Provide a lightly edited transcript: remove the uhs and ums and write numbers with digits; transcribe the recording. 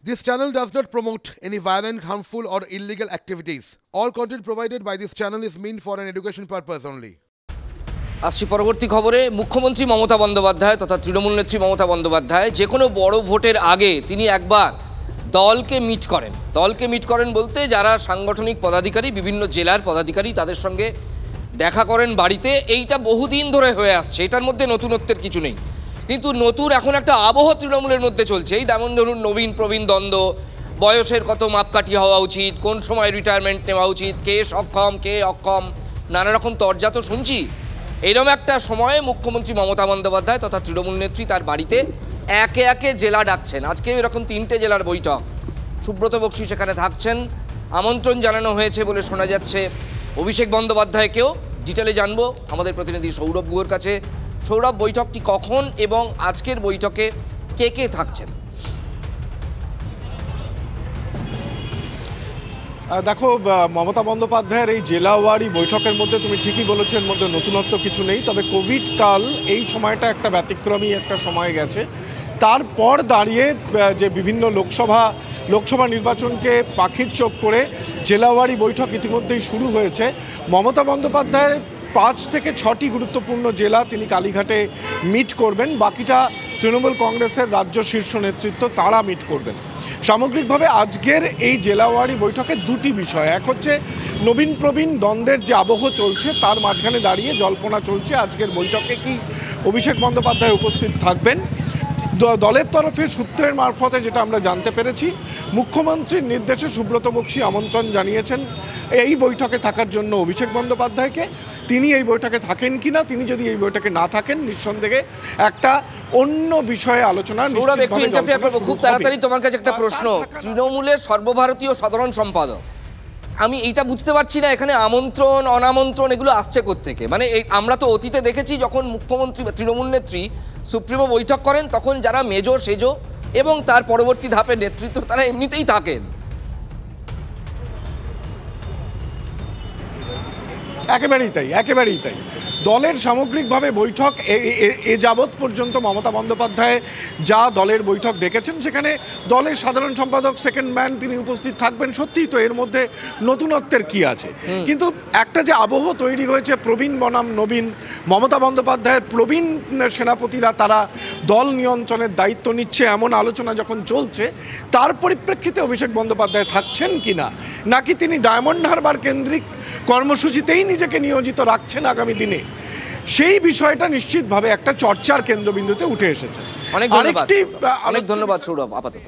This channel does not promote any violent, harmful, or illegal activities. All content provided by this channel is meant for an education purpose only. আসছি পরবর্তী খবরে। মুখ্যমন্ত্রী মমতা বন্দ্যোপাধ্যায় তথা তৃণমূল নেত্রী মমতা বন্দ্যোপাধ্যায় যে কোনো বড় ভোটের আগে তিনি একবার দলকে মিট করেন বলতে যারা সাংগঠনিক পদাধিকারী, বিভিন্ন জেলার পদাধিকারী, তাদের সঙ্গে দেখা করেন বাড়িতে। এইটা বহুদিন ধরে হয়ে আসছে, এটার মধ্যে নতুনত্বের কিছু নেই। কিন্তু নতুন এখন একটা আবহ তৃণমূলের মধ্যে চলছে। এই যেমন ধরুন নবীন প্রবীণ দ্বন্দ্ব, বয়সের কত মাপকাঠি হওয়া উচিত, কোন সময় রিটায়ারমেন্ট নেওয়া উচিত, কে সক্ষম কে অক্ষম, নানা রকম তর্জা তো শুনছি। এইরকম একটা সময়ে মুখ্যমন্ত্রী মমতা বন্দ্যোপাধ্যায় তথা তৃণমূল নেত্রী তার বাড়িতে একে একে জেলা ডাকছেন। আজকে এরকম 3টে জেলার বৈঠক, সুব্রত বক্সী সেখানে থাকছেন, আমন্ত্রণ জানানো হয়েছে বলে শোনা যাচ্ছে অভিষেক বন্দ্যোপাধ্যায়কেও। ডিটেলে জানবো আমাদের প্রতিনিধি সৌরভ গুহর কাছে। সৌরভ, বৈঠকটি কখন এবং আজকের বৈঠকে কে কে থাকছেন? দেখো, মমতা বন্দ্যোপাধ্যায়ের এই জেলাওয়ারি বৈঠকের মধ্যে তুমি ঠিকই বলেছো, এর মধ্যে নতুনত্ব কিছু নেই। তবে কোভিড কাল এই সময়টা একটা ব্যতিক্রমী একটা সময় গেছে। তারপর দাঁড়িয়ে যে বিভিন্ন লোকসভা নির্বাচনকে পাখির চোখ করে জেলাওয়ারি বৈঠক ইতিমধ্যেই শুরু হয়েছে। মমতা বন্দ্যোপাধ্যায়ের 5 থেকে 6টি গুরুত্বপূর্ণ জেলা তিনি কালীঘাটে মিট করবেন, বাকিটা তৃণমূল কংগ্রেসের রাজ্য শীর্ষ নেতৃত্ব তারা মিট করবেন। সামগ্রিকভাবে আজকের এই জেলাওয়ারি বৈঠকে 2টি বিষয়। এক হচ্ছে নবীন প্রবীণ দ্বন্দ্বের যে আবহ চলছে তার মাঝখানে দাঁড়িয়ে জল্পনা চলছে আজকের বৈঠকে কি অভিষেক বন্দ্যোপাধ্যায় উপস্থিত থাকবেন। দলের তরফে সূত্রের মারফতে যেটা আমরা জানতে পেরেছি, মুখ্যমন্ত্রীর নির্দেশে সুব্রত বক্সী আমন্ত্রণ জানিয়েছেন এই বৈঠকে থাকার জন্য অভিষেক বন্দ্যোপাধ্যায়কে। তিনি এই বৈঠকে থাকেন কিনা, তিনি যদি এই বৈঠকে না থাকেন নিঃসন্দেহে একটা অন্য বিষয়ে আলোচনা। একটু ইন্টারফেয়ার করব খুব তাড়াতাড়ি, তোমার কাছে একটা প্রশ্ন। তৃণমূলের সর্বভারতীয় সাধারণ সম্পাদক, আমি এইটা বুঝতে পারছি না এখানে আমন্ত্রণ অনামন্ত্রণ এগুলো আসছে কোত্থেকে। মানে আমরা তো অতীতে দেখেছি যখন মুখ্যমন্ত্রী বা তৃণমূল নেত্রী সুপ্রিমো বৈঠক করেন তখন যারা মেজো সেজো এবং তার পরবর্তী ধাপের নেতৃত্ব তারা এমনিতেই থাকেন। একেবারেই তাই। দলের সামগ্রিকভাবে বৈঠক এ যাবৎ পর্যন্ত মমতা বন্দ্যোপাধ্যায় যা দলের বৈঠক ডেকেছেন সেখানে দলের সাধারণ সম্পাদক সেকেন্ড ম্যান তিনি উপস্থিত থাকবেন। সত্যিই তো এর মধ্যে নতুনত্বের কি আছে, কিন্তু একটা যে আবহ তৈরি হয়েছে প্রবীণ বনাম নবীন, মমতা বন্দ্যোপাধ্যায়ের প্রবীণ সেনাপতিরা তারা দল নিয়ন্ত্রণের দায়িত্ব নিচ্ছে এমন আলোচনা যখন চলছে, তার পরিপ্রেক্ষিতে অভিষেক বন্দ্যোপাধ্যায় থাকছেন কিনা, নাকি তিনি ডায়মন্ড হারবার কেন্দ্রিক কর্মসূচিতেই নিজেকে নিয়োজিত রাখছেন আগামী দিনে, সেই বিষয়টা নিশ্চিতভাবে একটা চর্চার কেন্দ্রবিন্দুতে উঠে এসেছে। অনেক ধন্যবাদ সৌরভ। আপাতত